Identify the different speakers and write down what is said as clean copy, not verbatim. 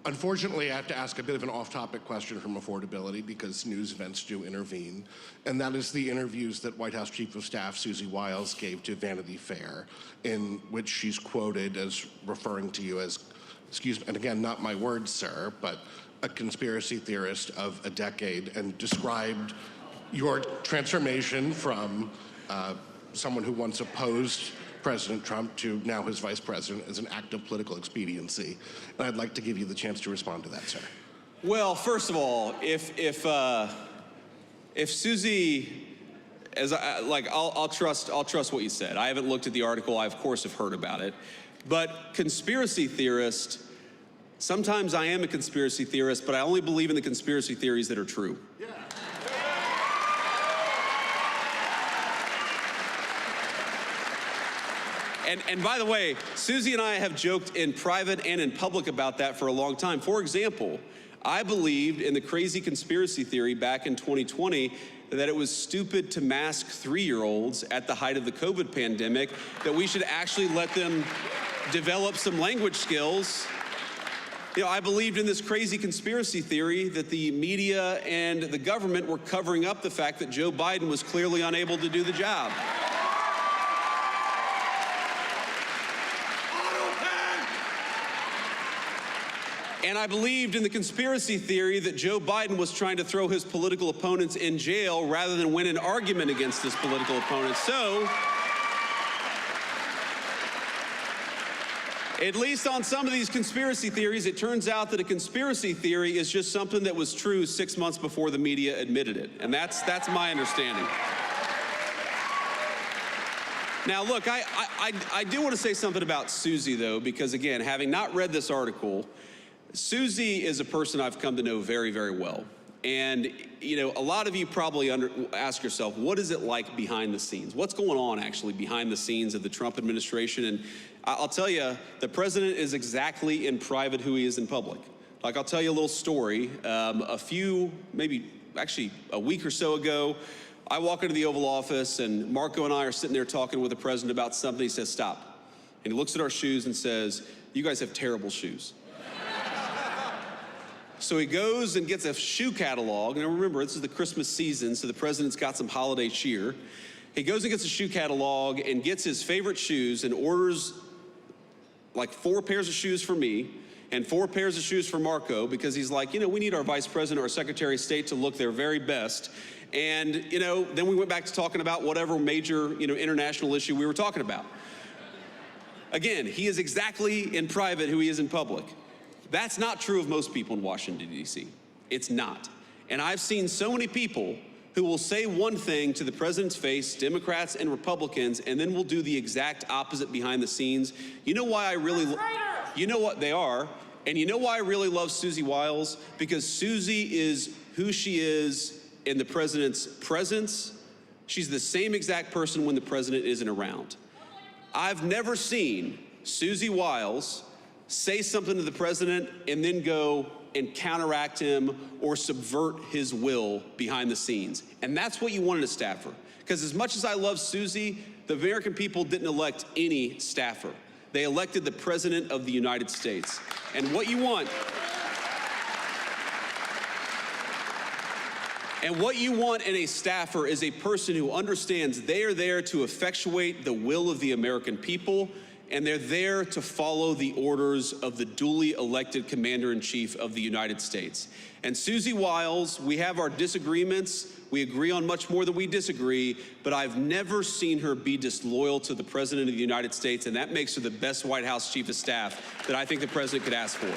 Speaker 1: Unfortunately, I have to ask a bit of an off-topic question from affordability because news events do intervene, and that is the interviews that White House Chief of Staff Susie Wiles gave to Vanity Fair, in which she's quoted as referring to you as, excuse me, and again, not my words, sir, but a conspiracy theorist of a decade, and described your transformation from someone who once opposed President Trump to now his vice president as an act of political expediency. And I'd like to give you the chance to respond to that, sir.
Speaker 2: Well, first of all, if Susie, I'll trust what you said. I haven't looked at the article. I of course have heard about it, but conspiracy theorist. Sometimes I am a conspiracy theorist, but I only believe in the conspiracy theories that are true. Yeah. And by the way, Susie and I have joked in private and in public about that for a long time. For example, I believed in the crazy conspiracy theory back in 2020 that it was stupid to mask 3-year-olds at the height of the COVID pandemic, that we should actually let them develop some language skills. You know, I believed in this crazy conspiracy theory that the media and the government were covering up the fact that Joe Biden was clearly unable to do the job. And I believed in the conspiracy theory that Joe Biden was trying to throw his political opponents in jail rather than win an argument against his political opponents. So, at least on some of these conspiracy theories, it turns out that a conspiracy theory is just something that was true 6 months before the media admitted it. And that's my understanding. Now, look, I do want to say something about Susie, though, because, again, having not read this article, Susie is a person I've come to know very, very well. And, you know, a lot of you probably ask yourself, what is it like behind the scenes? What's going on actually behind the scenes of the Trump administration? And I'll tell you, the president is exactly in private who he is in public. Like, I'll tell you a little story. Maybe a week or so ago, I walk into the Oval Office and Marco and I are sitting there talking with the president about something. He says, stop. And he looks at our shoes and says, you guys have terrible shoes. So he goes and gets a shoe catalog, and remember, this is the Christmas season, so the president's got some holiday cheer. He goes and gets a shoe catalog and gets his favorite shoes and orders like 4 pairs of shoes for me and 4 pairs of shoes for Marco, because he's like, you know, we need our vice president or secretary of state to look their very best. And, you know, then we went back to talking about whatever major, you know, international issue we were talking about. Again, he is exactly in private who he is in public. That's not true of most people in Washington, D.C. It's not. And I've seen so many people who will say one thing to the president's face, Democrats and Republicans, and then will do the exact opposite behind the scenes. You know why I really, you know what they are, and you know why I really love Susie Wiles? Because Susie is who she is in the president's presence. She's the same exact person when the president isn't around. I've never seen Susie Wiles say something to the president and then go and counteract him or subvert his will behind the scenes. And that's what you want in a staffer. Because as much as I love Susie, the American people didn't elect any staffer. They elected the President of the United States. And what you want in a staffer is a person who understands they are there to effectuate the will of the American people, and they're there to follow the orders of the duly elected Commander-in-Chief of the United States. And Susie Wiles, we have our disagreements. We agree on much more than we disagree, but I've never seen her be disloyal to the President of the United States, and that makes her the best White House Chief of Staff that I think the President could ask for.